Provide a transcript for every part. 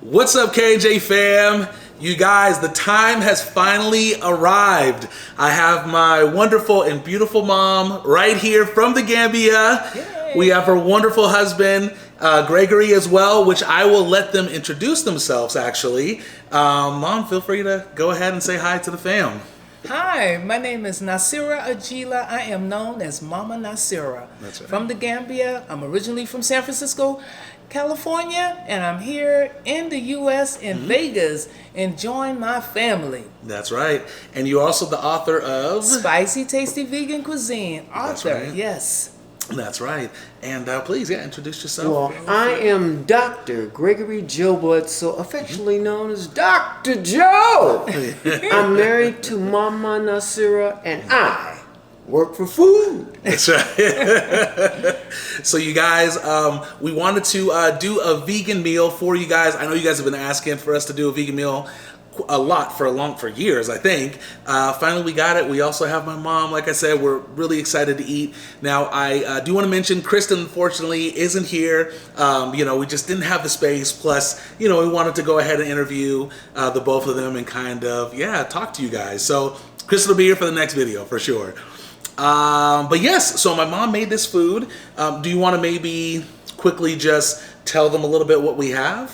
What's up, KJ fam? You guys, the time has finally arrived. I have my wonderful and beautiful mom right here from the Gambia. Yay. We have her wonderful husband, Gregory, as well, which I will let them introduce themselves, actually. Mom, feel free to go ahead and say hi to the fam. Hi, my name is Nasira Ajila. I am known as Mama Nasira. That's right. From the Gambia. I'm originally from San Francisco, California, and I'm here in the U.S. in Vegas enjoying my family. That's right. And you're also the author of Spicy Tasty Vegan Cuisine. Author, That's right. yes. That's right. And please, introduce yourself. Well, I am Dr. Gregory Joe Bledsoe, affectionately known as Dr. Joe. I'm married to Mama Nasira, and I work for food. That's right. So you guys, we wanted to do a vegan meal for you guys. I know you guys have been asking for us to do a vegan meal a lot for years, I think. Finally we got it. We also have my mom. Like I said, we're really excited to eat. Now I do want to mention Kristen unfortunately isn't here. We just didn't have the space. Plus, we wanted to go ahead and interview the both of them and kind of talk to you guys. So Kristen will be here for the next video for sure. But yes, so my mom made this food. Do you want to maybe quickly just tell them a little bit what we have?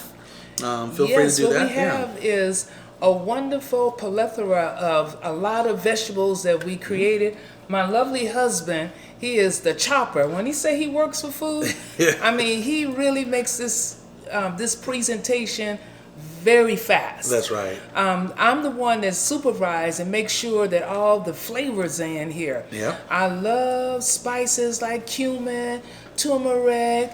Feel free to do that. Yes, what we have is a wonderful plethora of a lot of vegetables that we created. My lovely husband, he is the chopper. When he say he works for food, I mean, he really makes this presentation very fast. That's right. I'm the one that supervises and makes sure that all the flavors are in here. Yeah. I love spices like cumin, turmeric,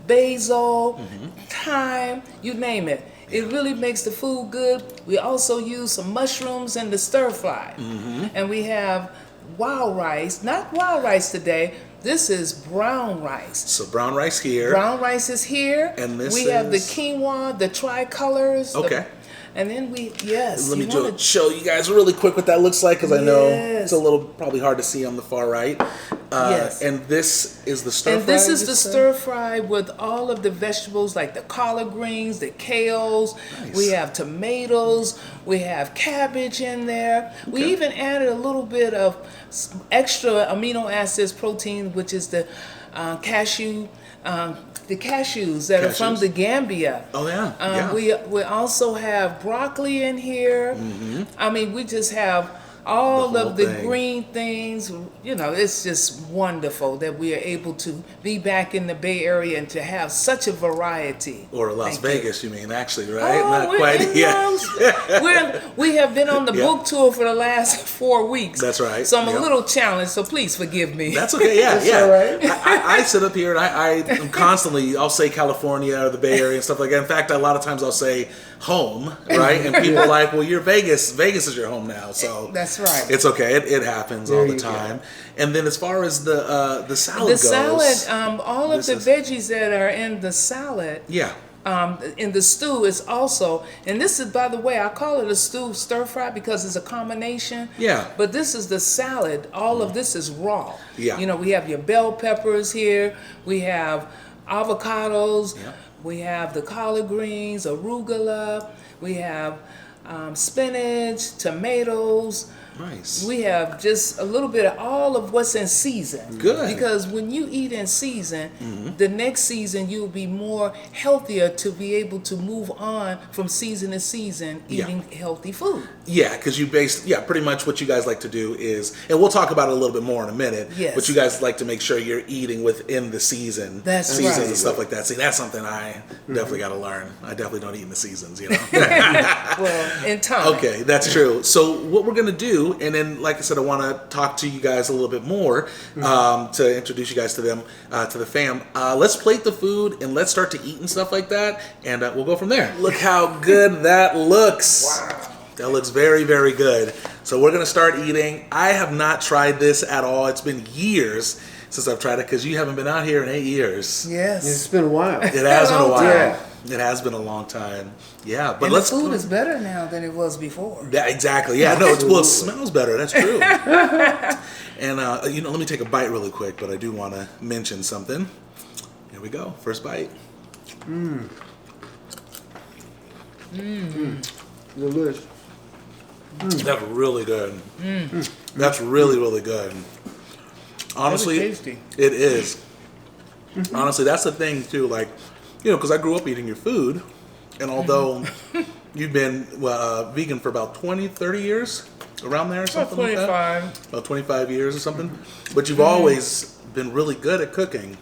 basil, thyme, you name it. It really makes the food good. We also use some mushrooms in the stir fry. And we have wild rice, not wild rice today. This is brown rice. So brown rice here. Brown rice is here. And we have the quinoa, the tricolors. Okay. And then let me show you guys really quick what that looks like, because I know it's a little probably hard to see on the far right. Yes. And this is the stir fry. And this is the stir fry with all of the vegetables like the collard greens, the kales. Nice. We have tomatoes. We have cabbage in there. Okay. We even added a little bit of extra amino acids, protein, which is the cashew. The cashews that are from the Gambia. Oh yeah. We also have broccoli in here. I mean, we just have all of the green things. It's just wonderful that we are able to be back in the Bay Area and to have such a variety. Or Las Vegas, you mean, actually, right? Not quite. We have been on the book tour for the last 4 weeks. That's right. So I'm a little challenged, so please forgive me. That's okay, yeah. That's all right. I sit up here and I am constantly, I'll say California or the Bay Area and stuff like that. In fact, a lot of times I'll say home, right? And people are like, well, you're Vegas. Vegas is your home now. So that's right. It's okay. It happens all the time. Go. And then as far as the salad goes. All of the veggies that are in the salad. Yeah. In the stew is also, and this is, by the way, I call it a stew stir fry because it's a combination. Yeah. But this is the salad. All of this is raw. Yeah. We have your bell peppers here. We have avocados. Yeah. We have the collard greens, arugula. We have spinach, tomatoes. Nice. We have just a little bit of all of what's in season. Good. Because when you eat in season, the next season you'll be more healthier to be able to move on from season to season eating healthy food. Yeah, because pretty much what you guys like to do is, and we'll talk about it a little bit more in a minute, but you guys like to make sure you're eating within the season. Seasons right. And stuff like that. See, that's something I definitely got to learn. I definitely don't eat in the seasons, Well, in time. Okay, that's true. So what we're going to do, and then, like I said, I want to talk to you guys a little bit more to introduce you guys to them, to the fam. Let's plate the food and let's start to eat and stuff like that, and we'll go from there. Look how good that looks. Wow. That looks very, very good. So we're going to start eating. I have not tried this at all. It's been years since I've tried it because you haven't been out here in 8 years. Yes. It's been a while. It has been a while. Yeah. It has been a long time. Yeah, but and the food is better now than it was before. Yeah, exactly. Yeah, no, it smells better. That's true. And let me take a bite really quick, but I do want to mention something. Here we go. First bite. Delicious. That's really good. That's really, really good. Honestly, Very tasty. it is. Honestly, that's the thing too. Like, because I grew up eating your food, and although you've been vegan for about 20, 30 years, around there or About something like that? 25. About 25 years or something. But you've always been really good at cooking.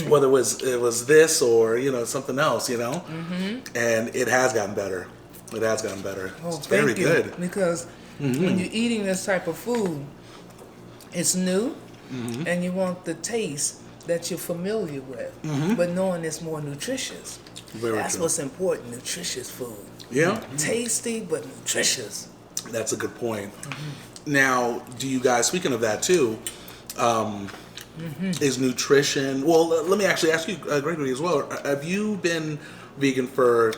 Whether it was this or something else, and it has gotten better. It has gotten better. Oh, It's very thank you. good. Because when you're eating this type of food, it's new, and you want the taste that you're familiar with, but knowing it's more nutritious. Very That's true. what's important, nutritious food. Yeah, Tasty, but nutritious. that's a good point. Now, do you guys? Speaking of that too, is nutrition? Well, let me actually ask you, Gregory, as well. Have you been vegan for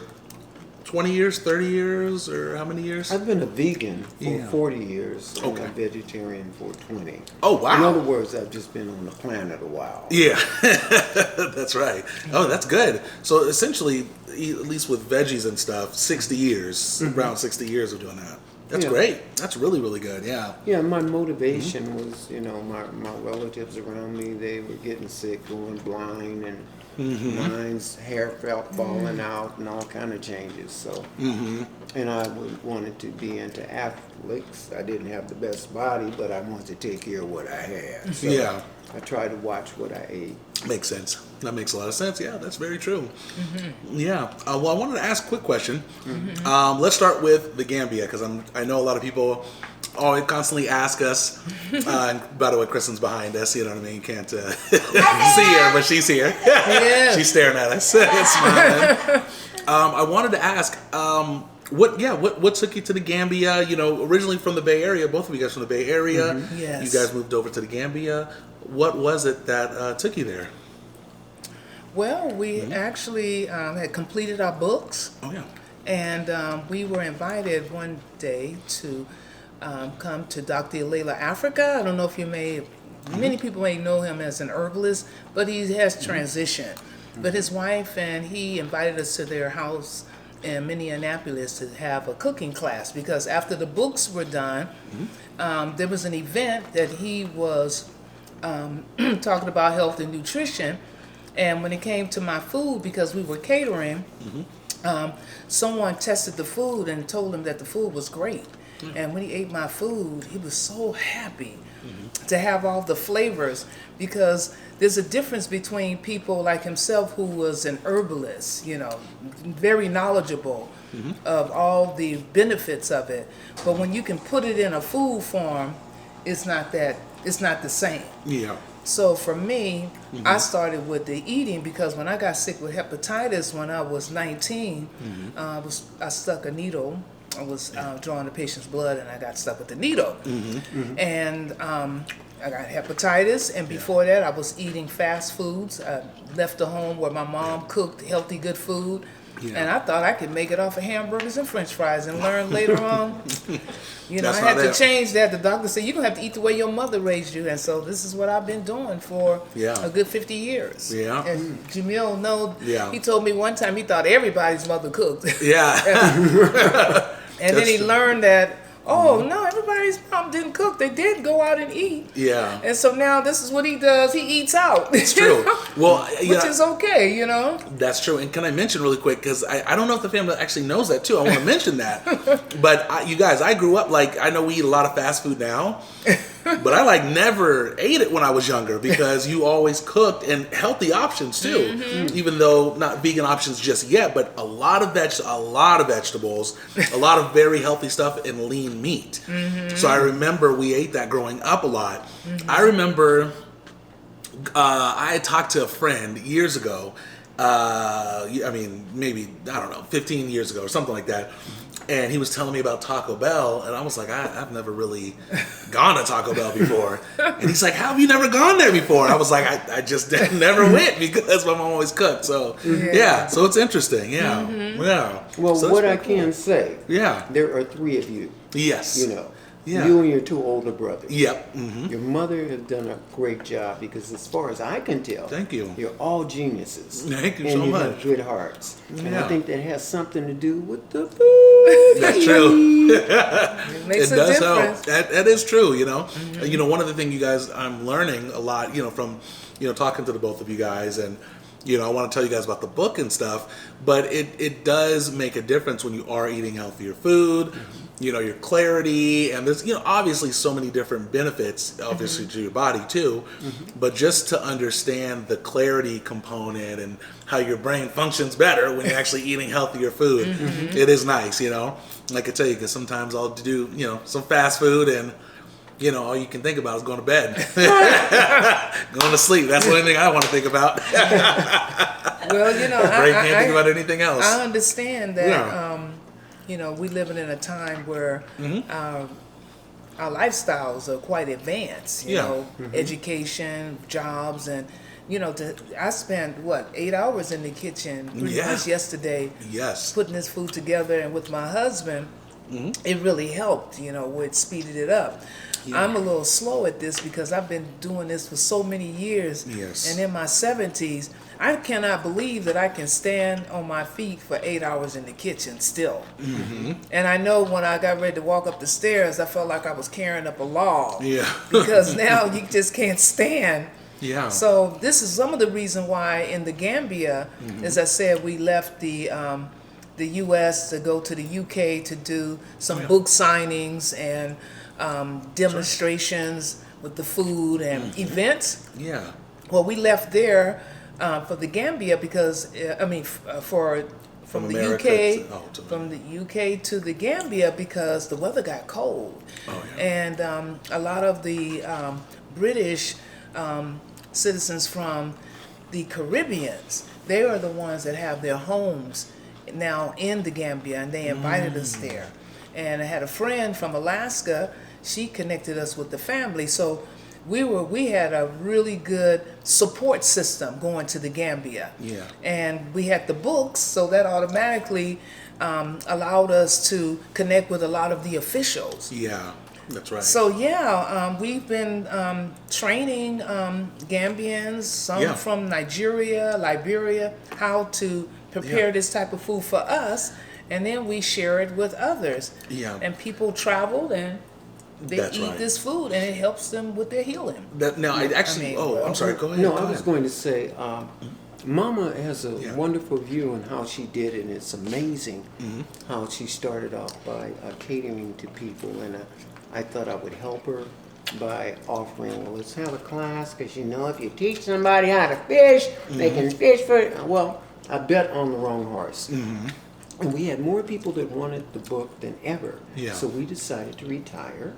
20 years, 30 years, or how many years? I've been a vegan for Yeah. 40 years and Okay. a vegetarian for 20. Oh, wow. In other words, I've just been on the planet a while. Yeah, that's right. Oh, that's good. So essentially, at least with veggies and stuff, 60 years, around 60 years of doing that. That's Yeah. great. That's really, really good. Yeah. Yeah, my motivation was, my relatives around me, they were getting sick, going blind, and mine's hair felt falling out and all kind of changes. So, and I wanted to be into athletics. I didn't have the best body, but I wanted to take care of what I had. So Yeah. I tried to watch what I ate. Makes sense. That makes a lot of sense. Yeah, that's very true. Yeah. Well, I wanted to ask a quick question. Let's start with the Gambia, because I know a lot of people always constantly ask us. And by the way, Kristen's behind us. You know what I mean? You can't see her, but she's here. Yeah. She's staring at us. It's smiling. I wanted to ask. What took you to the Gambia? Originally from the Bay Area, both of you guys from the Bay Area. Yes. You guys moved over to the Gambia. What was it that took you there? Well, we actually had completed our books, Oh yeah. and we were invited one day to come to Dr. Ilela Africa. I don't know if many people may know him as an herbalist, but he has transitioned. But his wife and he invited us to their house in Minneapolis to have a cooking class, because after the books were done, there was an event that he was talking about health and nutrition. And when it came to my food, because we were catering, someone tested the food and told him that the food was great. And when he ate my food, he was so happy to have all the flavors, because there's a difference between people like himself, who was an herbalist, very knowledgeable of all the benefits of it. But when you can put it in a food form, it's not the same. Yeah. So for me, I started with the eating, because when I got sick with hepatitis when I was 19, I stuck a needle. I was drawing the patient's blood, and I got stuck with the needle. And I got hepatitis, and before that I was eating fast foods. I left the home where my mom cooked healthy, good food. Yeah. And I thought I could make it off of hamburgers and french fries, and learned later on, That's I not had to it. change that. The doctor said, you're going to have to eat the way your mother raised you. And so this is what I've been doing for a good 50 years. Yeah. And Jamil, Yeah. he told me one time he thought everybody's mother cooked. Yeah. And then he true. learned that, no, everybody's mom didn't cook. They did go out and eat. Yeah. And so now this is what he does. He eats out. It's true. Well, Which is okay, That's true. And can I mention really quick, because I don't know if the family actually knows that too. I want to mention that. But you guys, I grew up, I know we eat a lot of fast food now, but I never ate it when I was younger, because you always cooked, and healthy options too. Even though not vegan options just yet, but a lot of vegetables, a lot of very healthy stuff, and lean meat. So I remember we ate that growing up a lot. I remember I had talked to a friend years ago. Maybe, I don't know, 15 years ago or something like that. And he was telling me about Taco Bell, and I was like, I've never really gone to Taco Bell before. And he's like, how have you never gone there before? I was like, I just never went, because my mom always cooked. So, so it's interesting. Yeah. Yeah. Well, So what that's I pretty can say, Yeah. there are three of you. Yes. Yeah. You and your two older brothers. Yep. Mm-hmm. Your mother have done a great job because, as far as I can tell, Thank you. You're all geniuses. Thank you and so you much. have good hearts. And Yeah. I think that has something to do with the food. That's true. It makes a does difference. help. That is true. You know, one of the things you guys, I'm learning a lot. From talking to the both of you guys, and I want to tell you guys about the book and stuff. But it does make a difference when you are eating healthier food. Your clarity, and there's obviously so many different benefits, obviously to your body too. But just to understand the clarity component and how your brain functions better when you're actually eating healthier food, it is nice. I can tell you, because sometimes I'll do some fast food and all you can think about is going to bed, going to sleep. That's the only thing I want to think about. Well, Brain can't think about anything else. I understand that. Yeah. We living in a time where our lifestyles are quite advanced. Education, jobs, and I spent 8 hours in the kitchen pretty much yesterday. Yes. Putting this food together, and with my husband, it really helped. It speeded it up. Yeah. I'm a little slow at this because I've been doing this for so many years. Yes. And in my 70s, I cannot believe that I can stand on my feet for 8 hours in the kitchen still. And I know when I got ready to walk up the stairs, I felt like I was carrying up a log. Yeah. Because now you just can't stand. Yeah. So this is some of the reason why in the Gambia, as I said, we left the U.S. to go to the U.K. to do some book signings and demonstrations with the food and events. Yeah. Well, we left there for the Gambia because from the UK from the UK to the Gambia because the weather got cold. Oh, yeah. And a lot of the British citizens from the Caribbeans, they are the ones that have their homes now in the Gambia, and they invited us there. And I had a friend from Alaska. She connected us with the family, so we had a really good support system going to the Gambia. Yeah. And we had the books, so that automatically allowed us to connect with a lot of the officials. Yeah, that's right. So we've been training Gambians, some from Nigeria, Liberia, how to prepare this type of food for us, and then we share it with others. Yeah. And people travel and they eat this food, and it helps them with their healing. I'm sorry, go ahead. No, I was going to say, Mama has a wonderful view on how she did it, and it's amazing how she started off by catering to people, and I thought I would help her by offering, let's have a class, because if you teach somebody how to fish, they can fish for it. Well, I bet on the wrong horse. And we had more people that wanted the book than ever. Yeah. So we decided to retire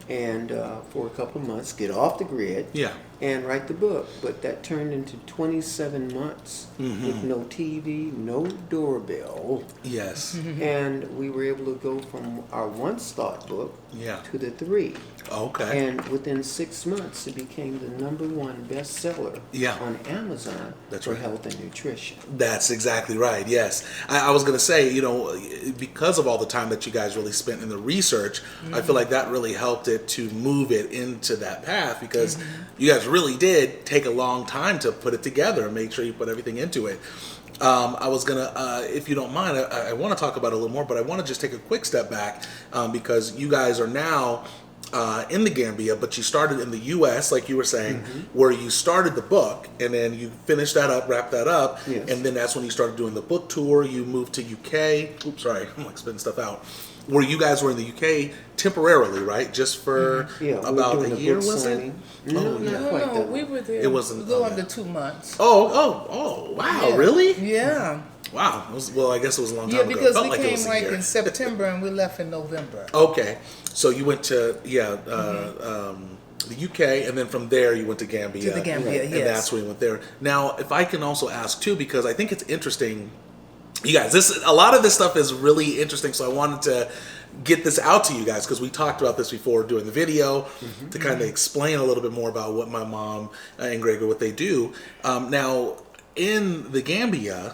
and for a couple of months get off the grid and write the book. But that turned into 27 months with no TV, no doorbell. Yes. And we were able to go from our once thought book to the 3. Okay. And within 6 months, it became the #1 bestseller on Amazon for health and nutrition. That's exactly right. Yes. I was going to say, because of all the time that you guys really spent in the research, I feel like that really helped it to move it into that path, because you guys really did take a long time to put it together and make sure you put everything into it. I was going to, if you don't mind, I want to talk about it a little more, but I want to just take a quick step back because you guys are now in the Gambia, but you started in the U.S., like you were saying, where you started the book, and then you finished that up, wrapped that up, and then that's when you started doing the book tour. You moved to U.K. Oops, sorry, I'm like spitting stuff out. Where you guys were in the U.K. temporarily, right? Just for about a year, was it? No, not quite that. We were there. It wasn't a little under 2 months. Oh, wow, really? Yeah. Wow. I guess it was a long time ago. Yeah, because we like came in September and we left in November. Okay. So you went to, the UK, and then from there you went to Gambia. To the Gambia, and that's when you went there. Now, if I can also ask, too, because I think it's interesting, you guys, a lot of this stuff is really interesting, so I wanted to get this out to you guys, because we talked about this before doing the video, to kind of explain a little bit more about what my mom and Gregor, what they do. Now, in the Gambia,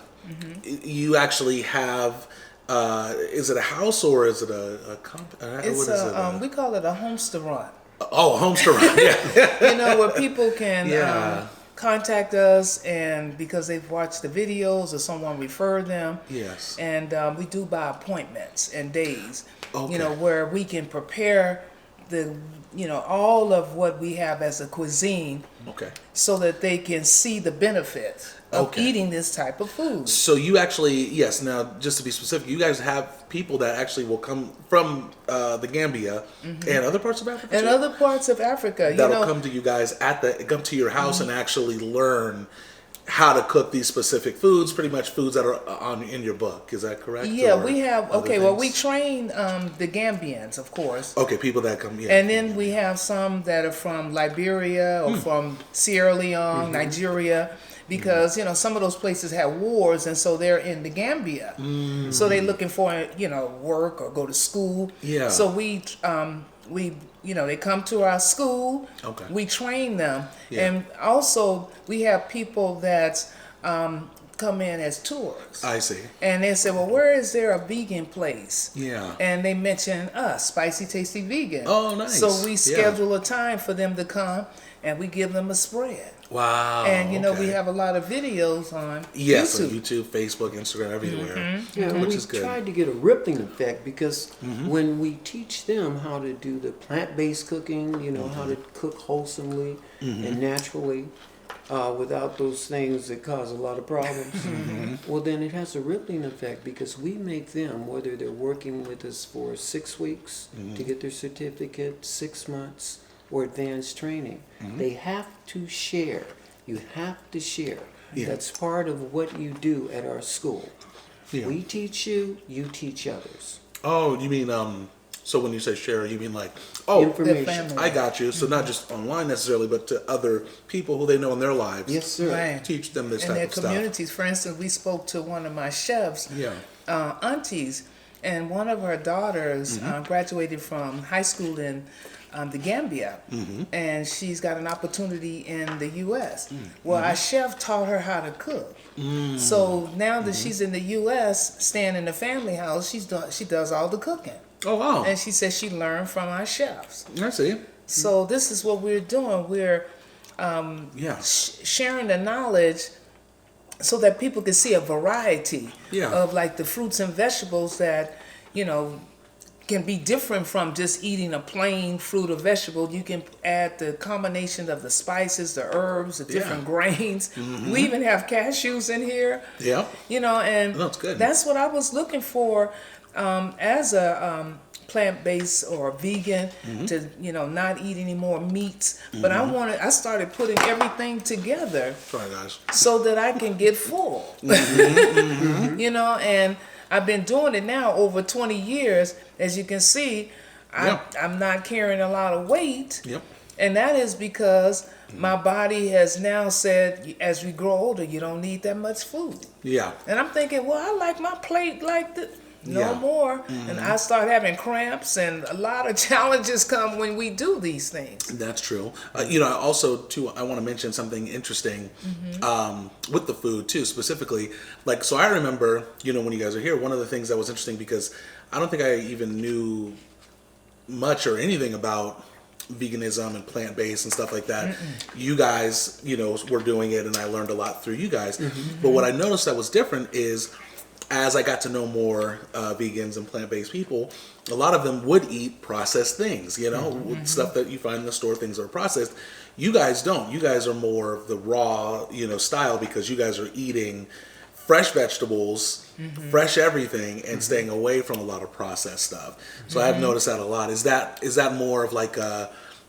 you actually have Is it a house or is it It's we call it a homestaurant. Oh, a homestaurant. Yeah. Where people can Yeah. contact us, and because they've watched the videos or someone referred them. Yes. And we do by appointments and days. Okay. Where we can prepare all of what we have as a cuisine. Okay. So that they can see the benefit of eating this type of food. So you actually, yes, now just to be specific, you guys have people that actually will come from the Gambia and other parts of Africa And too? other parts of Africa. That'll come to you guys come to your house and actually learn how to cook these specific foods, pretty much foods that are in your book. Is that correct? Yeah, Or we have, other well, we things? train the Gambians, of course. Okay, people that come, yeah. And then we have some that are from Liberia or from Sierra Leone, Nigeria, because, some of those places have wars, and so they're in the Gambia. So they're looking for, work or go to school. Yeah. So we they come to our school. Okay. We train them. Yeah. And also we have people that come in as tours. I see. And they say, well, where is there a vegan place? Yeah. And they mention us, Spicy Tasty Vegan. Oh, nice. So we Yeah. schedule a time for them to come, and we give them a spread. Wow. And, we okay. have a lot of videos on Yes, YouTube. on YouTube, Facebook, Instagram, everywhere. Yeah, and Which we is good. tried to get a rippling effect because when we teach them how to do the plant-based cooking, how to cook wholesomely and naturally without those things that cause a lot of problems, well, then it has a rippling effect because we make them, whether they're working with us for 6 weeks to get their certificate, 6 months, or advanced training, they have to share. You have to share. Yeah. That's part of what you do at our school. Yeah. We teach you, you teach others. Oh, you mean, so when you say share, you mean like, oh, Information. family. I got you. So not just online necessarily, but to other people who they know in their lives. Yes, sir. Right. Teach them this In type their of stuff. communities. For instance, we spoke to one of my chefs, Yeah. aunties, and one of her daughters graduated from high school in the Gambia, and she's got an opportunity in the U.S. Well, our chef taught her how to cook. So now that she's in the U.S., staying in the family house, she does all the cooking. Oh, wow. And she says she learned from our chefs. I see. So this is what we're doing. We're Yeah. sharing the knowledge so that people can see a variety Yeah. of like the fruits and vegetables that, can be different from just eating a plain fruit or vegetable. You can add the combination of the spices, the herbs, the different grains. We even have cashews in here. Yeah. And That's good. that's what I was looking for as a plant-based or vegan to not eat any more meats. But I started putting everything together Sorry, guys. so that I can get full. And I've been doing it now over 20 years. As you can see, I'm not carrying a lot of weight. Yep. And that is because my body has now said, as we grow older, you don't need that much food. Yeah. And I'm thinking, well, I like my plate like this. No Yeah. more. And I start having cramps, and a lot of challenges come when we do these things. That's true. Also, too, I want to mention something interesting with the food, too, specifically. Like, so I remember, when you guys are here, one of the things that was interesting because I don't think I even knew much or anything about veganism and plant-based and stuff like that. You guys, were doing it, and I learned a lot through you guys. But what I noticed that was different is as I got to know more vegans and plant-based people, a lot of them would eat processed things, stuff that you find in the store, things that are processed. You guys don't. You guys are more of the raw, style because you guys are eating fresh vegetables, fresh everything, and staying away from a lot of processed stuff. So I've noticed that a lot. Is that more of like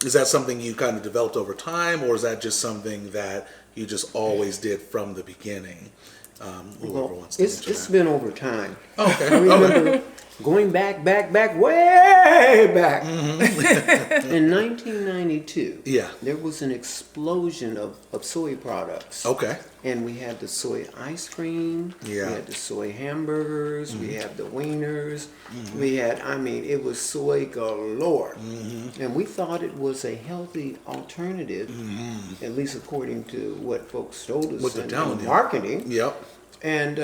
is that something you kind of developed over time, or is that just something that you just always did from the beginning? Whoever wants to answer It's that. been over time. Oh, okay. I remember going back, way back. In 1992, Yeah. there was an explosion of soy products. Okay. And we had the soy ice cream, Yeah. we had the soy hamburgers, we had the wieners, we had, it was soy galore. And we thought it was a healthy alternative, at least according to what folks told us What they're in telling you. marketing. Yep. And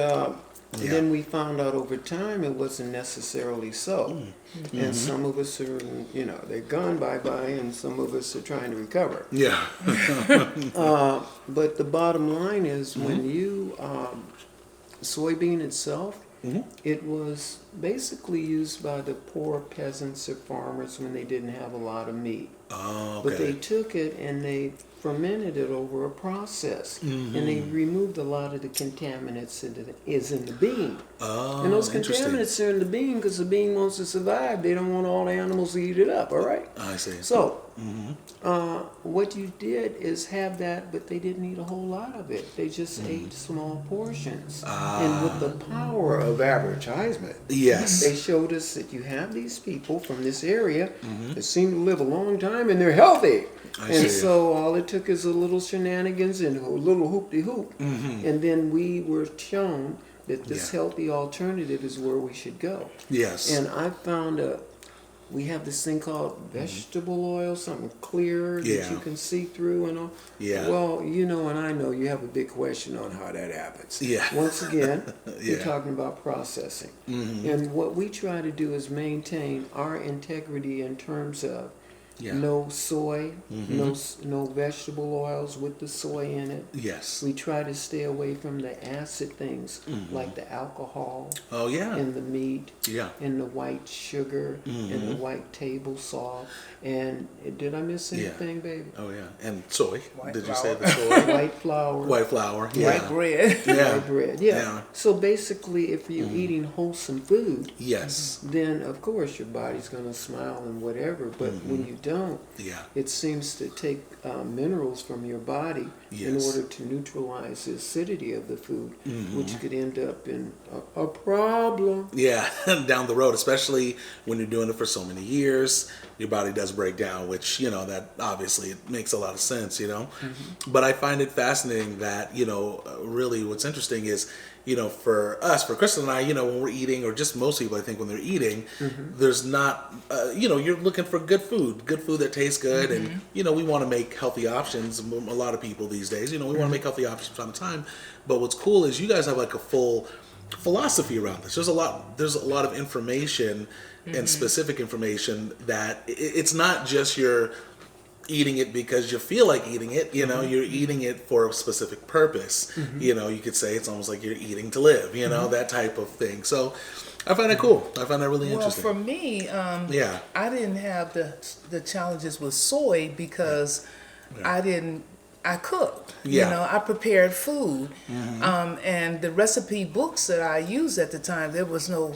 And then we found out over time it wasn't necessarily so. And some of us are, they're gone bye-bye, and some of us are trying to recover. Yeah. But the bottom line is when you, soybean itself, it was basically used by the poor peasants or farmers when they didn't have a lot of meat. Oh, okay. But they took it and they fermented it over a process, and they removed a lot of the contaminants that is in the bean. Oh, And those interesting. contaminants are in the bean because the bean wants to survive. They don't want all the animals to eat it up, all right? I see. So, what you did is have that, but they didn't eat a whole lot of it. They just ate small portions. And with the power of advertisement, Yes. they showed us that you have these people from this area that seem to live a long time and they're healthy. I And see. so all it took is a little shenanigans and a little hoop-de-hoop. And then we were shown that this healthy alternative is where we should go. Yes. And I found we have this thing called vegetable oil, something clear that you can see through and all. Yeah. Well, and I know you have a big question on how that happens. Yeah. Once again, Yeah. we're talking about processing. And what we try to do is maintain our integrity in terms of no soy, no vegetable oils with the soy in it. Yes. We try to stay away from the acid things like the alcohol Oh, yeah. and the meat Yeah. and the white sugar and the white table salt. And did I miss anything, baby? Oh, yeah. And soy. White Did flour. you say the soy? White flour. White flour. Yeah. White bread. Yeah. White bread. Yeah. Yeah. So basically, if you're eating wholesome food, Yes. then of course your body's going to smile and whatever. But when you don't, Yeah. it seems to take minerals from your body in Yes. order to neutralize the acidity of the food, which could end up in a problem. Yeah. Down the road, especially when you're doing it for so many years, your body does break down, which, that obviously it makes a lot of sense, But I find it fascinating that, really what's interesting is, for us, for Kristen and I, when we're eating, or just most people, I think, when they're eating, there's not, you're looking for good food that tastes good. And, we want to make healthy options. A lot of people these days, we want to make healthy options from time to time. But what's cool is you guys have like a full philosophy around this. There's a lot of information and specific information that it's not just you're eating it because you feel like eating it, you're eating it for a specific purpose. You could say it's almost like you're eating to live, that type of thing. So I find that cool. I find that really interesting. Well, for me, I didn't have the challenges with soy because I cooked. Yeah. I prepared food. And the recipe books that I used at the time, there was no,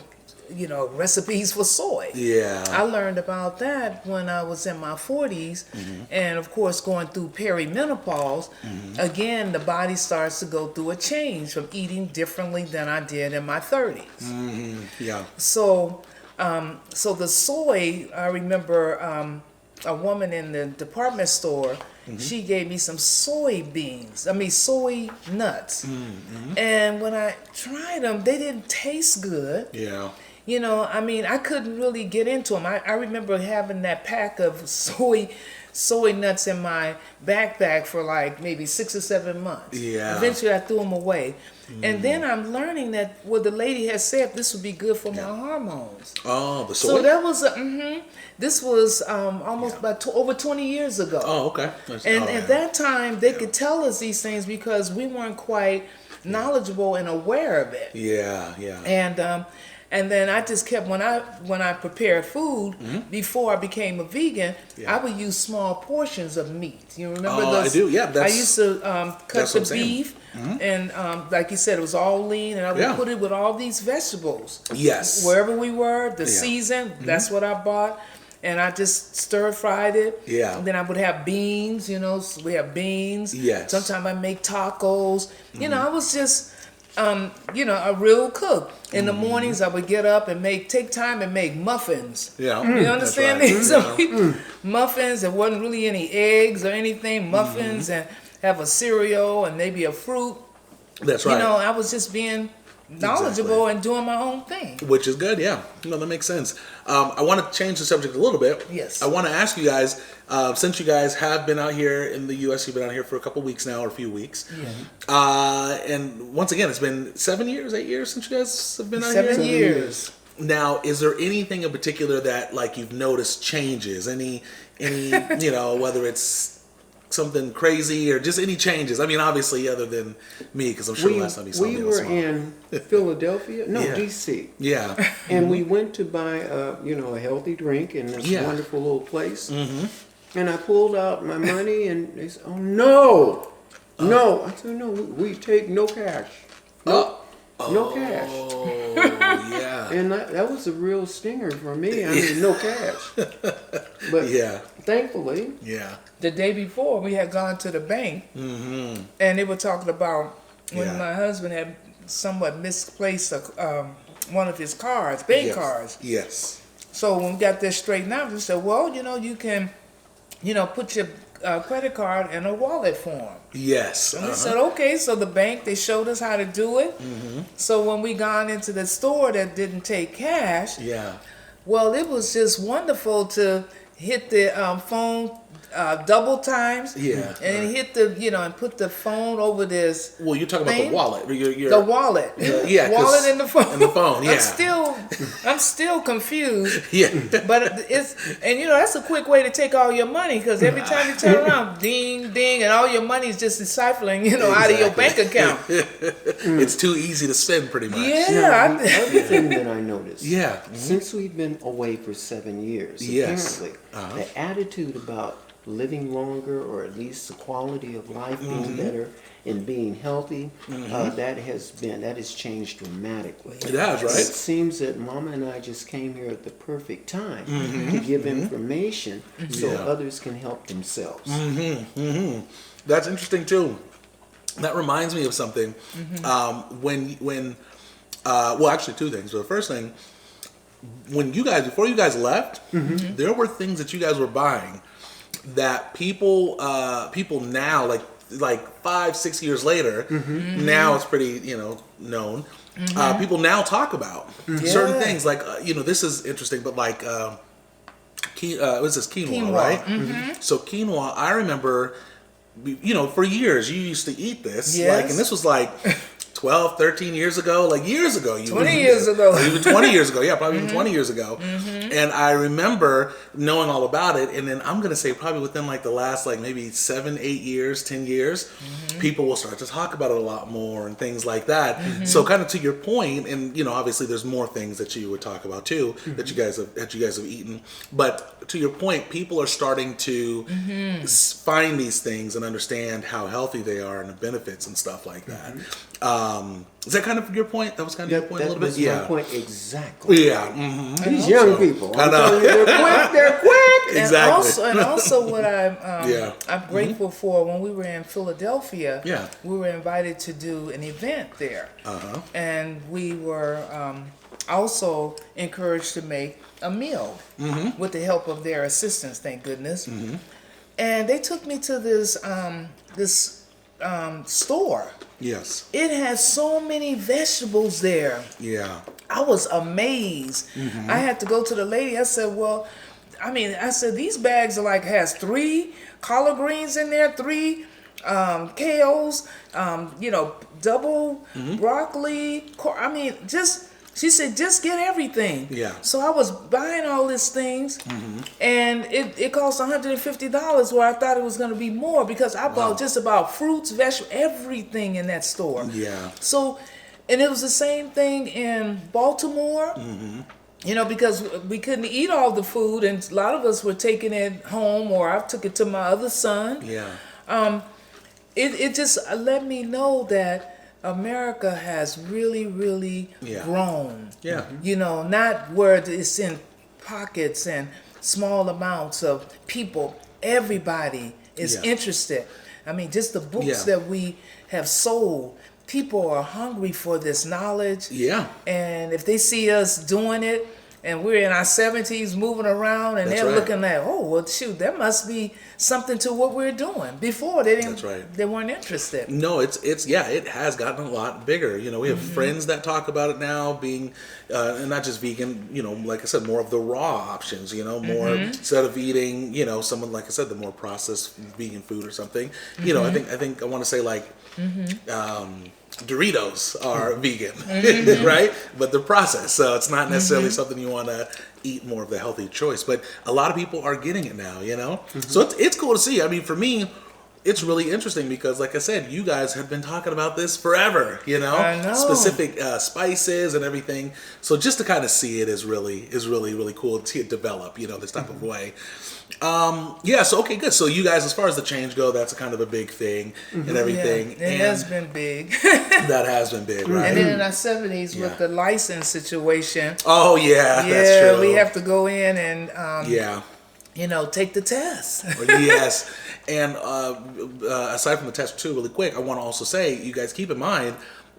recipes for soy. Yeah. I learned about that when I was in my 40s. And of course, going through perimenopause, again, the body starts to go through a change from eating differently than I did in my 30s. Yeah. So the soy, I remember a woman in the department store, she gave me some soy nuts. And when I tried them, they didn't taste good. Yeah. I couldn't really get into them. I remember having that pack of soy nuts in my backpack for like maybe 6 or 7 months. Yeah. Eventually I threw them away. And then I'm learning that what the lady has said, this would be good for my hormones. Oh, the soy? So that was this was almost about over 20 years ago. Oh, okay. And at that time, they could tell us these things because we weren't quite knowledgeable and aware of it. Yeah, yeah. And then I just kept when I prepared food before I became a vegan, I would use small portions of meat. You remember those? I do. Yeah, I used to cut the beef, and like you said, it was all lean, and I would put it with all these vegetables. Yes. Wherever we were, the season, that's what I bought. And I just stir fried it. Yeah. And then I would have beans, so we have beans. Yes. Sometimes I make tacos. I was just, a real cook. In the mornings, I would get up and take time and make muffins. Yeah. You understand That's me? right. So muffins, there wasn't really any eggs or anything. Muffins and have a cereal and maybe a fruit. That's right. I was just being knowledgeable and doing my own thing. Which is good, yeah. No, that makes sense. I want to change the subject a little bit. Yes. I want to ask you guys, since you guys have been out here in the U.S., you've been out here for a couple weeks now, or a few weeks. Yeah. And once again, it's been 7 years, 8 years since you guys have been out 7 here? years. Now, is there anything in particular that, like, you've noticed changes? Any you know, whether it's something crazy or just any changes? I mean, obviously, other than me, because I'm sure the last time you saw me, I was were in Philadelphia, Yeah. D.C. Yeah. And we went to buy a healthy drink in this Yeah. wonderful little place. And I pulled out my money, and they said, "Oh no, no!" I said, "No, we take no cash. No cash." Oh, yeah. And that was a real stinger for me. I mean, no cash. But Yeah. thankfully, Yeah. The day before, we had gone to the bank, and they were talking about when Yeah. my husband had somewhat misplaced one of his cards, bank Yes. cards. Yes. So when we got this straightened out, we said, well, you can, put your credit card in a wallet form. Yes. And we said, okay. So the bank, they showed us how to do it. So when we gone into the store that didn't take cash, Yeah. well, it was just wonderful to hit the phone double times. Yeah. And hit the, and put the phone over this. Well, you're talking about thing. the wallet. The wallet. Yeah. 'cause- Wallet in the phone. In the phone, yeah. I'm still confused. Yeah. But that's a quick way to take all your money, because every time you turn around, ding, ding, and all your money is just deciphering, out of your bank account. It's too easy to spend, pretty much. Yeah. now, the other thing that I noticed, Yeah. since we've been away for 7 years, Yes. apparently, the attitude about living longer, or at least the quality of life being better and being healthy, that has changed dramatically. It has, right? It seems that Mama and I just came here at the perfect time to give information so Yeah. others can help themselves. That's interesting too. That reminds me of something. Well, actually, two things. So the first thing, before you guys left, there were things that you guys were buying that people now, like 5-6 years later, now it's pretty known. People now talk about certain things, like this is interesting, but like what's this, quinoa, right? So quinoa, I remember, for years you used to eat this, Yes. and this was like 12, 13 years ago, like years ago. 20 years ago. Even 20 years ago. Yeah, probably even 20 years ago. And I remember knowing all about it. And then I'm going to say probably within like the last like maybe 7, 8 years, 10 years, people will start to talk about it a lot more and things like that. So kind of to your point, and obviously there's more things that you would talk about too, that you guys have eaten. But to your point, people are starting to find these things and understand how healthy they are and the benefits and stuff like that. Is that kind of your point? That was kind of your point a little bit? That was my point exactly. Yeah. These young people, I I'm know. telling you, they're quick. Exactly. And also what Yeah. I'm grateful for, when we were in Philadelphia, Yeah. we were invited to do an event there. And we were also encouraged to make a meal with the help of their assistants, thank goodness. And they took me to this store. Yes. It has so many vegetables there. Yeah. I was amazed. I had to go to the lady. I said, these bags are has 3 collard greens in there, 3 kales, double broccoli. She said, just get everything. Yeah. So I was buying all these things, and it cost $150, where I thought it was going to be more, because I bought just about fruits, vegetables, everything in that store. Yeah. So, and it was the same thing in Baltimore. Because we couldn't eat all the food, and a lot of us were taking it home, or I took it to my other son. Yeah. It just let me know that America has really, really grown. Yeah. Not where it's in pockets and small amounts of people. Everybody is interested. I mean, just the books that we have sold. People are hungry for this knowledge. Yeah. And if they see us doing it, and we're in our 70s moving around, and That's they're right. looking at, oh, well, shoot, there must be something to what we're doing. Before, they didn't, That's right. they weren't interested. No, it's yeah, it has gotten a lot bigger. You know, we have friends that talk about it now, being and not just vegan. You know, like I said, more of the raw options. You know, more instead of eating, you know, someone like I said, the more processed vegan food or something. You know, I think I want to say like. Doritos are vegan, right? But they're processed, so it's not necessarily something you want to eat more of the healthy choice. But a lot of people are getting it now, you know? So it's cool to see. I mean, for me, it's really interesting because, like I said, you guys have been talking about this forever, you know? I know. Specific spices and everything. So just to kind of see it is really, really cool to see it develop, you know, this type of way. Yeah, so okay, good. So you guys, as far as the change go, that's a kind of a big thing and everything. Yeah, it has been big. That has been big, right? And then in our 70s with the license situation, Oh yeah, that's true. we have to go in and Yeah. you know, take the test. Yes. And aside from the test too, really quick, I want to also say, you guys keep in mind,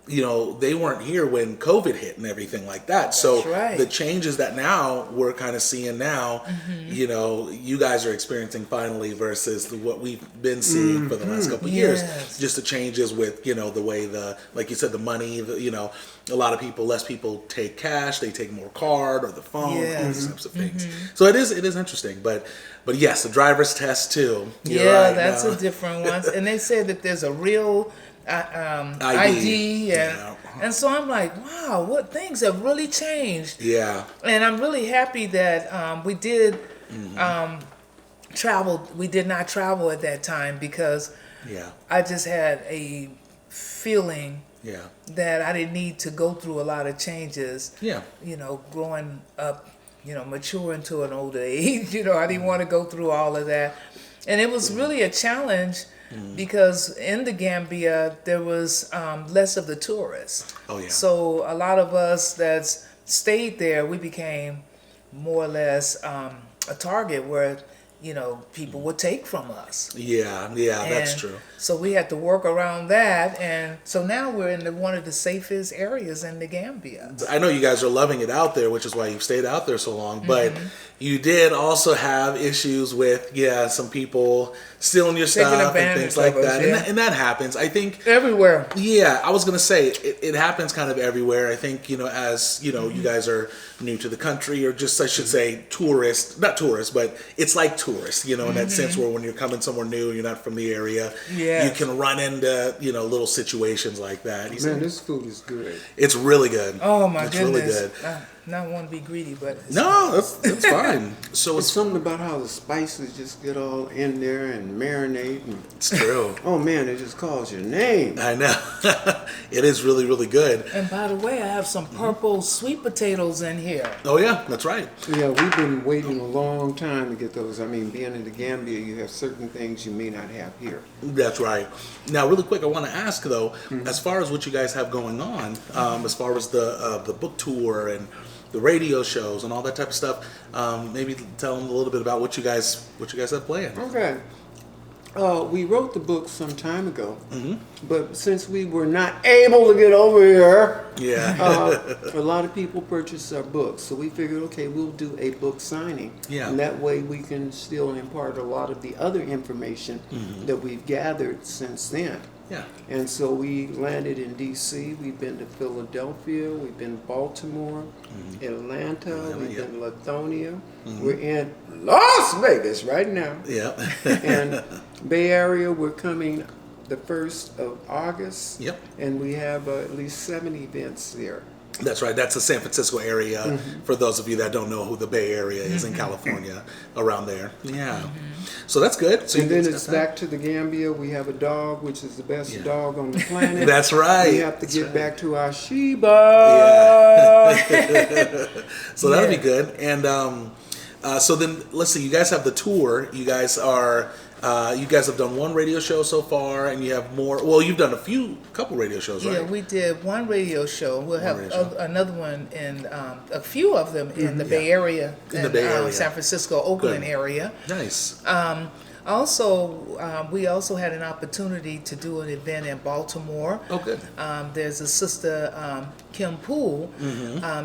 you know, they weren't here when COVID hit and everything like that. So right. the changes that now we're kind of seeing now, you know, you guys are experiencing finally versus what we've been seeing for the last couple of years. Yes. Just the changes with, you know, the way like you said, the money, you know, a lot of people, less people take cash, they take more card or the phone, all these types of things. So it is interesting, but yes, the driver's test too. You're right, That's a different one. And they said that there's a real ID and so I'm like, wow, what things have really changed. Yeah. And I'm really happy that we did travel. We did not travel at that time because I just had a feeling that I didn't need to go through a lot of changes. Yeah. You know, growing up, you know, maturing to an older age, you know, I didn't want to go through all of that. And it was really a challenge because in the Gambia, there was less of the tourists. Oh, yeah. So a lot of us that stayed there, we became more or less a target where, you know, people would take from us. Yeah, that's And true. So we had to work around that. And so now we're in one of the safest areas in the Gambia. I know you guys are loving it out there, which is why you've stayed out there so long, but you did also have issues with, some people stealing your Taking stuff and advantage things like of us, that. And that happens. I think Everywhere. Yeah, I was gonna say it happens kind of everywhere. I think, you know, as you know, you guys are new to the country, or just I should say not tourists, but it's like tourists, you know, in that sense where when you're coming somewhere new, you're not from the area, you can run into, you know, little situations like that. Man, this food is good. It's really good. Oh my it's goodness. really good. Not want to be greedy, but No, that's fine. So It's something about how the spices just get all in there and marinate. And, it's true. oh man, it just calls your name. I know. It is really, really good. And by the way, I have some purple sweet potatoes in here. Oh yeah, that's right. Yeah, we've been waiting a long time to get those. I mean, being in the Gambia, you have certain things you may not have here. That's right. Now, really quick, I want to ask though, as far as what you guys have going on, as far as the book tour and the radio shows and all that type of stuff, maybe tell them a little bit about what you guys have planned. Okay. We wrote the book some time ago, but since we were not able to get over here, a lot of people purchased our books. So we figured, okay, we'll do a book signing. Yeah. And that way we can still impart a lot of the other information that we've gathered since then. Yeah. And so we landed in D.C., we've been to Philadelphia, we've been to Baltimore, Atlanta, we've been to Lithonia. We're in Las Vegas right now. Yeah. And Bay Area, we're coming the 1st of August. Yep. And we have at least 7 events there. That's right. That's the San Francisco area. For those of you that don't know who the Bay Area is in California, around there. Yeah. So that's good. So And then it's back to the Gambia. We have a dog, which is the best dog on the planet. That's right. We have to get back to our Sheba. Yeah. So that'll be good. And so then let's see. You guys have the tour. You guys have done one radio show so far, and you have more. Well, you've done couple radio shows, right? Yeah, we did one radio show. We'll have another one in a few of them in the Bay Area, in the Bay Area, San Francisco, Oakland area. Nice. Also, we also had an opportunity to do an event in Baltimore. Oh, good. There's a sister, Kim Poole.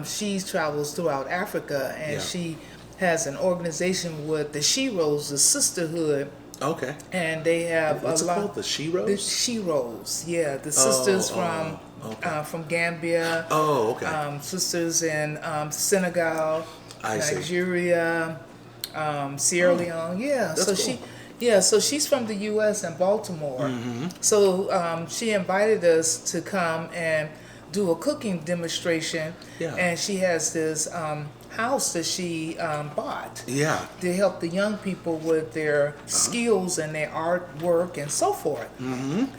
She travels throughout Africa, and Yeah. she has an organization with the Sheroes, the Sisterhood, Okay. and they have What's a it lot. called? The Sheroes? The Sheroes, yeah, the sisters okay. from Gambia. Oh, okay. Sisters in Senegal, I see. Nigeria, Sierra Leone. Yeah, That's so cool. so she's from the U.S. and Baltimore. Mm-hmm. So she invited us to come and do a cooking demonstration. Yeah. And she has this house that she bought Yeah. to help the young people with their skills and their artwork and so forth.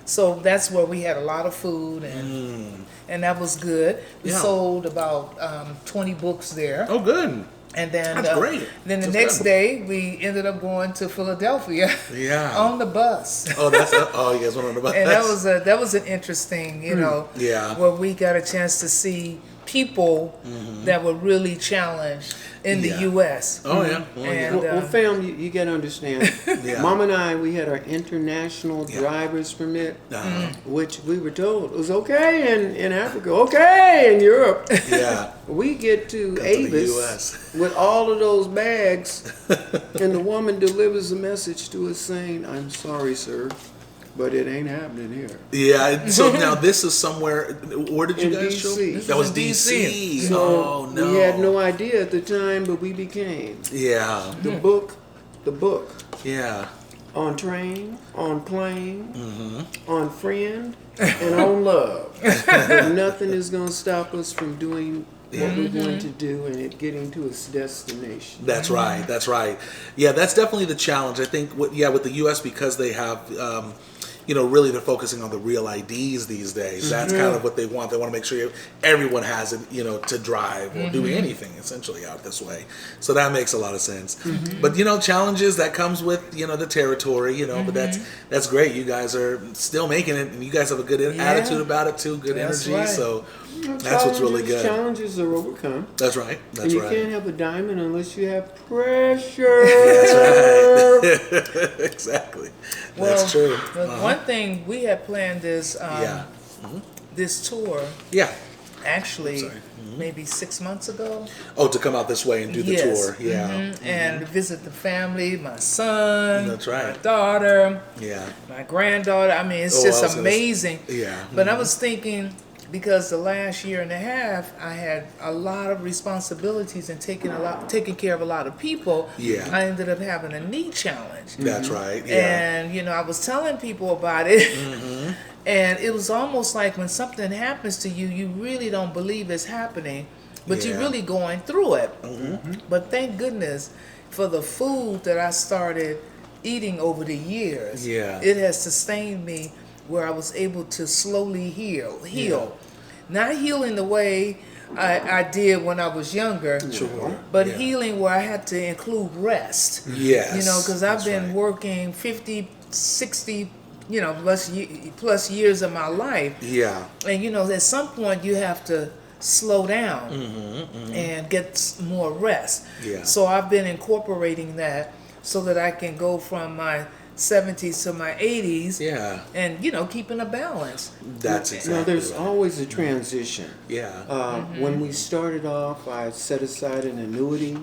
So that's where we had a lot of food, and that was good. We Yeah. sold about 20 books there. Oh, good. And then, That's great. Then the That's next incredible. day, we ended up going to Philadelphia Yeah. on the bus. Oh, you guys went on the bus. And that was an interesting, Yeah. where we got a chance to see people that were really challenged in the Yeah. U.S. Oh, yeah. Well, And, Well, fam, you got to understand. Yeah. Mom and I, we had our international Yeah. driver's permit, Uh-huh. which we were told was okay in Africa, okay in Europe. Yeah. We get to Come to the Avis US. with all of those bags, and the woman delivers a message to us saying, "I'm sorry, sir, but it ain't happening here." Yeah. So now this is somewhere. Where did you In guys DC. show? This That was was in DC. DC. So Oh no. we had no idea at the time, but we became Yeah. the book. Yeah. On train, on plane, Mm-hmm. on friend, and on love. But nothing is going to stop us from doing what we're going to do and it getting to its destination. That's right. That's right. Yeah, that's definitely the challenge. I think. With the U.S. because they have. Really they're focusing on the real IDs these days. That's kind of what they want. They want to make sure everyone has it, to drive or do anything essentially out this way. So that makes a lot of sense. But challenges that comes with the territory. But that's great. You guys are still making it, and you guys have a good attitude about it too. Good That's energy. right. So that's what's really good. Challenges are overcome. That's right. That's And you right. can't have a diamond unless you have pressure. That's right. Exactly. That's true. But one thing we had planned is Yeah. this tour Yeah. actually Sorry. maybe 6 months ago. Oh, to come out this way and do the Yes. tour. Yeah. And visit the family, my son, That's right. my daughter, Yeah. my granddaughter. I mean, it's Oh, I was just gonna amazing. Yeah. But I was thinking, because the last year and a half, I had a lot of responsibilities and taking care of a lot of people. Yeah. I ended up having a knee challenge. That's right. Yeah. And I was telling people about it, and it was almost like when something happens to you, you really don't believe it's happening, but you're Yeah. really going through it. But thank goodness for the food that I started eating over the years. Yeah. It has sustained me where I was able to slowly heal. Not healing the way I did when I was younger, Sure. but Yeah. healing where I had to include rest. Yes. Because I've That's been right. working 50, 60, plus years of my life. Yeah. And, at some point you have to slow down and get more rest. Yeah. So I've been incorporating that so that I can go from my 70s to my 80s Yeah. and, keeping a balance. That's exactly. Now, there's right. always a transition. Yeah. When we started off, I set aside an annuity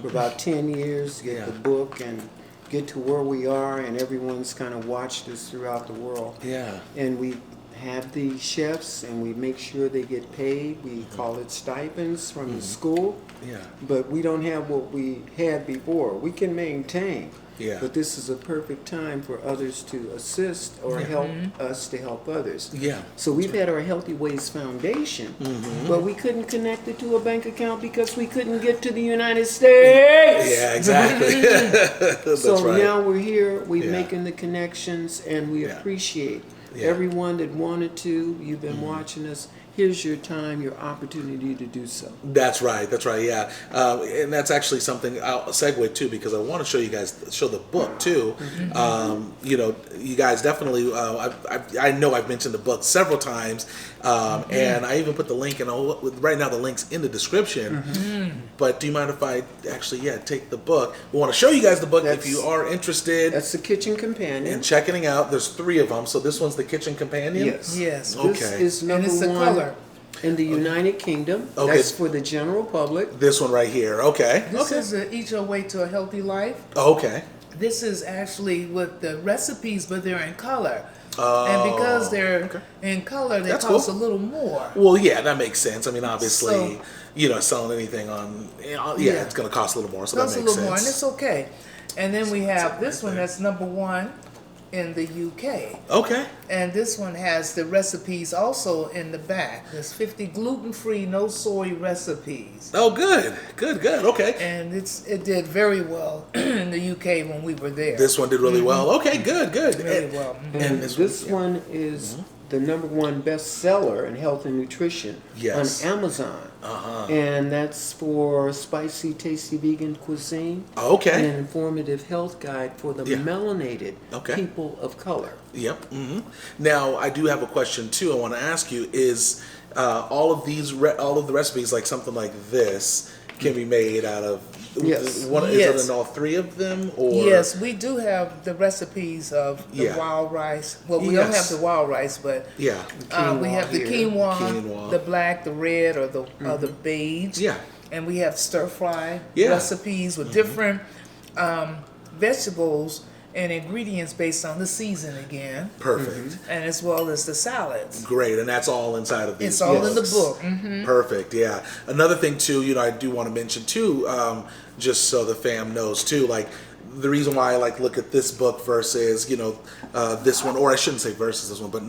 for about 10 years to get Yeah. the book and get to where we are, and everyone's kind of watched us throughout the world. Yeah. And we have the chefs, and we make sure they get paid. We call it stipends from the school, Yeah. but we don't have what we had before. We can maintain. Yeah. But this is a perfect time for others to assist or help us to help others. Yeah. So we've had our Healthy Ways Foundation, but we couldn't connect it to a bank account because we couldn't get to the United States. Yeah. Exactly. That's So right. now we're here, we're Yeah. making the connections, and we Yeah. appreciate Yeah. everyone that wanted to. You've been watching us. Here's your time, your opportunity to do so. That's right. That's right. Yeah, and that's actually something I'll segue to because I want to show the book too. You guys definitely. I know I've mentioned the book several times, And I even put the link in. Right now, the link's in the description. But do you mind if I actually, take the book? We want to show you guys the book if you are interested. That's the Kitchen Companion. And checking it out. There's 3 of them. So this one's the Kitchen Companion. Yes. Okay. This is number And it's the 1 color. in the United Kingdom. Okay. That's for the general public. This one right here. Okay. This is Eat Your Way to a Healthy Life. Okay. This is actually with the recipes, but they're in color. And because they're in color, they That's cost cool. a little more. Well, yeah, that makes sense. I mean, obviously, So- selling anything on, it's going to cost a little more, so that Costs a makes little more, and sense. it's okay. And then we have this one that's number 1 in the UK. Okay. And this one has the recipes also in the back. There's 50 gluten-free, no soy recipes. Oh, good. Okay. And it did very well in the UK when we were there. This one did really well. Okay, good. Really well. And this this one- one is the number 1 bestseller in health and nutrition Yes. on Amazon. And that's for spicy, tasty vegan cuisine. Okay. And an informative health guide for the melanated Okay. people of color. Yep. Now, I do have a question too. I want to ask you: is all of the recipes, like something like this, can be made out of? Yes. Is it in all 3 of them? Or Yes, we do have the recipes of the wild rice. Well, we don't have the wild rice, but Yeah. we have the Quinoa Quinoa. the black, the red, or the beige. Yeah. And we have stir fry Yeah. recipes with different vegetables and ingredients based on the season again, Perfect. and as well as the salads. Great, and that's all inside of these. It's all in the books. book. Perfect. Yeah. Another thing too, I do want to mention too, just so the fam knows too, like the reason why I look at this book versus this one, or I shouldn't say versus this one, but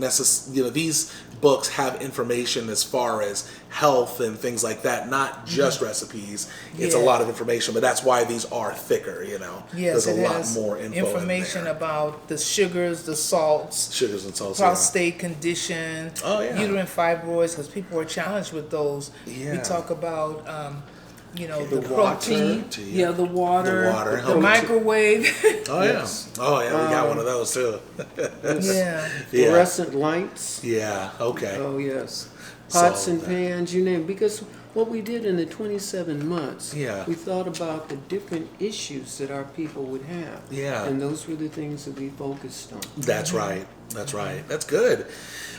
these books have information as far as health and things like that, not just recipes. It's a lot of information, but that's why these are thicker. Yes, there's a it lot has more info information in there. about the sugars, the salts, Sugars and salts. prostate condition, Oh, yeah. uterine fibroids, because people are challenged with those. Yeah. We talk about, the water, protein, the water, The water, the how- microwave. Oh yeah. Oh yeah. We got one of those too. Yeah. Fluorescent lights. Yeah. Okay. Oh, yes. Pots So and that- pans, you name it. Because what we did in the 27 months, Yeah. we thought about the different issues that our people would have. Yeah. And those were the things that we focused on. That's right. That's right. That's good.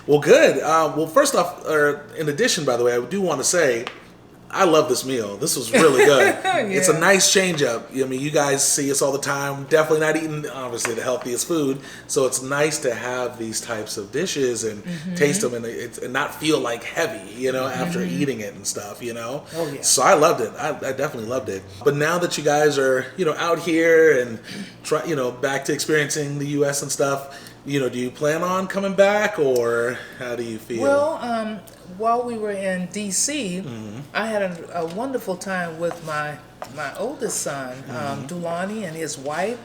Well, good. Well, first off, or in addition, by the way, I do want to say, I love this meal. This was really good. It's a nice change up. I mean, you guys see us all the time. Definitely not eating, obviously, the healthiest food. So it's nice to have these types of dishes and taste them and not feel like heavy, after eating it and stuff, Oh, yeah. So I loved it. I definitely loved it. But now that you guys are, out here and back to experiencing the U.S. and stuff, do you plan on coming back, or how do you feel? Well, while we were in D.C., I had a wonderful time with my oldest son, Dulani, and his wife.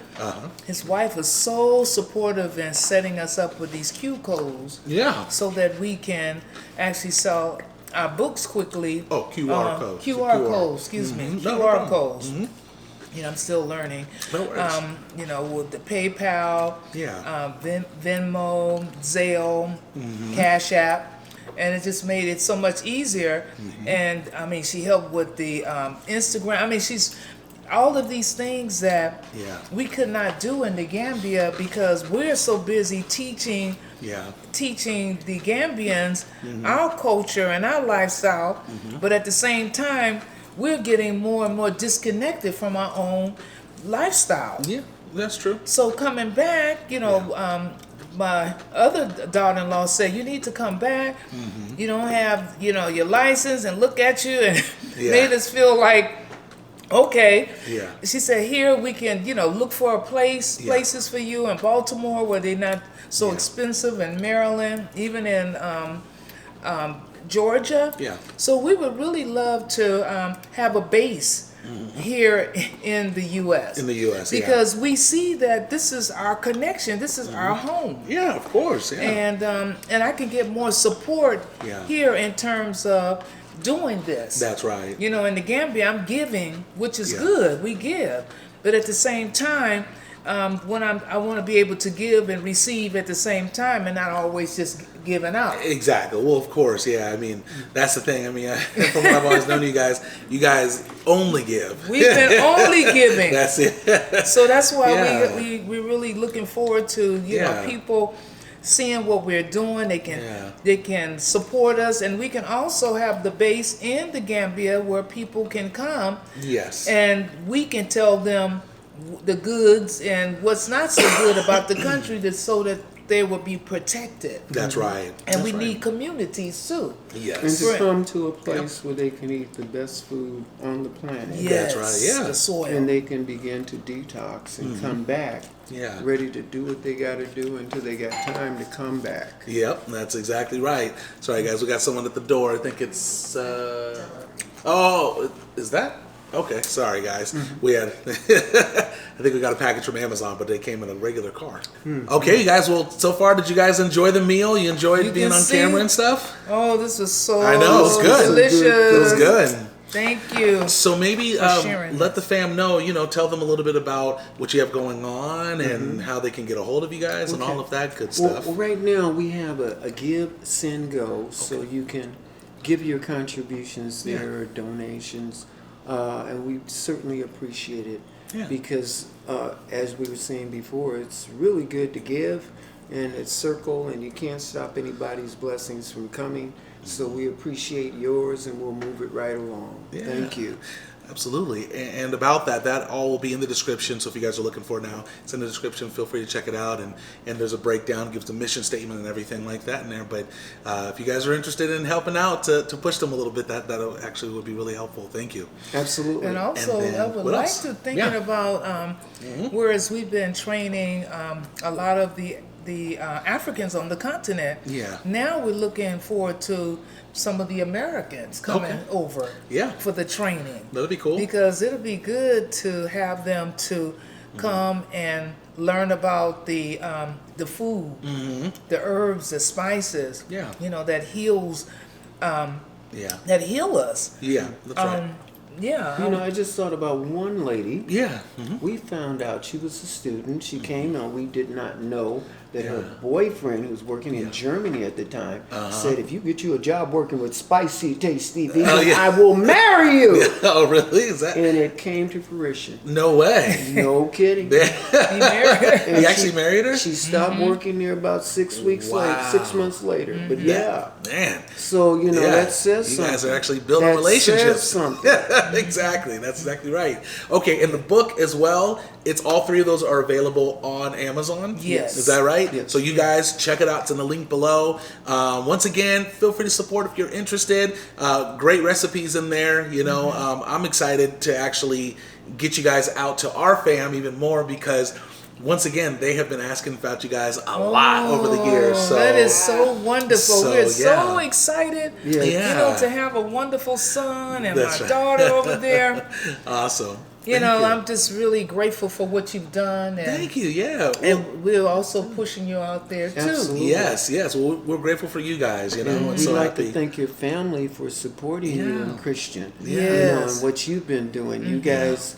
His wife was so supportive in setting us up with these Q codes. Yeah. So that we can actually sell our books quickly. Oh, QR codes. QR codes, excuse me. No QR problem. codes. I'm still learning. No worries. With the PayPal, Yeah. Venmo, Zelle, Cash App. And it just made it so much easier. And I mean, she helped with the Instagram. I mean, she's all of these things that we could not do in the Gambia because we're so busy teaching the Gambians our culture and our lifestyle. But at the same time, we're getting more and more disconnected from our own lifestyle. Yeah, that's true. So coming back, my other daughter-in-law said, you need to come back. You don't have, your license, and look at you, and made us feel like, okay. Yeah. She said, here we can, look for places for you in Baltimore where they're not so expensive, in Maryland, even in Georgia. Yeah. So we would really love to have a base here in the U.S. In the U.S., because we see that this is our connection. This is our home. Yeah, of course. Yeah. And I can get more support here in terms of doing this. That's right. In the Gambia, I'm giving, which is good. We give, but at the same time, when I want to be able to give and receive at the same time, and not always just giving out. Exactly. Well, of course, yeah. I mean, that's the thing. I mean, from what I've always known you guys only give. We've been only giving. That's it. So that's why Yeah. we're really looking forward to Yeah. people seeing what we're doing. They can support us, and we can also have the base in the Gambia where people can come. Yes. And we can tell them the goods and what's not so good about the country, so that they will be protected. That's right. And That's we right. need communities too. And Yes. to Right. come to a place where they can eat the best food on the planet. Yes, right, yeah. the soil. And they can begin to detox and come back Yeah. ready to do what they got to do until they got time to come back. Yep, that's exactly right. Sorry, guys, we got someone at the door. I think it's. Oh, is that? Okay, sorry, guys. We had. I think we got a package from Amazon, but they came in a regular car. Okay, you guys. Well, so far, did you guys enjoy the meal? You enjoyed You being can on see- camera and stuff? Oh, this was so I know, it was good. delicious. It was good. Thank you. So maybe sharing let the fam know, tell them a little bit about what you have going on and how they can get a hold of you guys and all of that good stuff. Well, right now we have a give, send, go, so you can give your contributions there, or donations, and we certainly appreciate it. Yeah. Because as we were saying before, it's really good to give, and it's circle, and you can't stop anybody's blessings from coming. So we appreciate yours, and we'll move it right along. Yeah. Thank you. Absolutely. And about that all will be in the description. So if you guys are looking for it now, it's in the description. Feel free to check it out. And there's a breakdown, gives the mission statement and everything like that in there. But if you guys are interested in helping out to push them a little bit, that actually would be really helpful. Thank you. Absolutely. And also, And then I would what like else? to thinking Yeah. about, whereas we've been training a lot of the Africans on the continent. Yeah. Now we're looking forward to some of the Americans coming Okay. over. Yeah. For the training. That'll be cool. Because it'll be good to have them to come and learn about the food, the herbs, the spices. Yeah. That heals. Yeah. That heal us. Yeah. That's right. Yeah. You know, I just thought about one lady. Yeah. We found out she was a student. She came and we did not know that her Yeah. boyfriend, who was working in Germany at the time, said, if you get you a job working with spicy, tasty vegan, Oh, yeah. I will marry you. Oh, really? Is that? And it came to fruition. No way. No kidding. He married her. And He actually married her? She stopped working there about 6 weeks later, Wow. 6 months later. But yeah. Man. So, you know, Yeah. that says You something. guys are actually building That relationships. says something. Exactly. That's exactly right. Okay, and the book as well, it's all three of those are available on Amazon. Yes. Is that right? Yes. So you guys check it out. It's in the link below. Once again, feel free to support if you're interested. Great recipes in there. I'm excited to actually get you guys out to our fam even more because once again, they have been asking about you guys a lot over the years. So That is so wonderful. So, We're so yeah. excited, Yeah. to have a wonderful son and That's my right. daughter over there. Awesome. You Thank know, you. I'm just really grateful for what you've done. And, Thank you. Yeah. Well, and we're also pushing you out there, too. Absolutely. yes. Well, we're grateful for you guys. And We'd so like happy. to thank your family for supporting you and Christian. You know, Yes. and what you've been doing. You guys,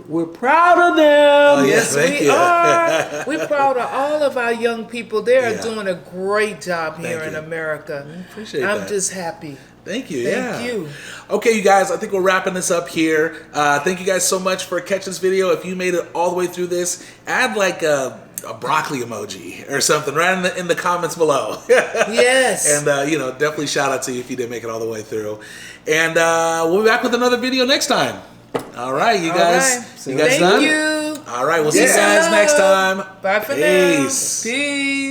we're proud of them. Oh, yeah. Yes, Thank we you. are. We're proud of all of our young people. They are Yeah. doing a great job here Thank in you. America. Appreciate I'm that. just happy. Thank you. Thank you. Okay, you guys, I think we're wrapping this up here. Thank you guys so much for catching this video. If you made it all the way through this, add like a broccoli emoji or something right in the comments below. Yes. And, definitely shout out to you if you did make it all the way through. And we'll be back with another video next time. All right, you All guys. right. You guys Thank done? you. All right, we'll see you Peace guys and next love. time. Bye for Peace. now. Peace.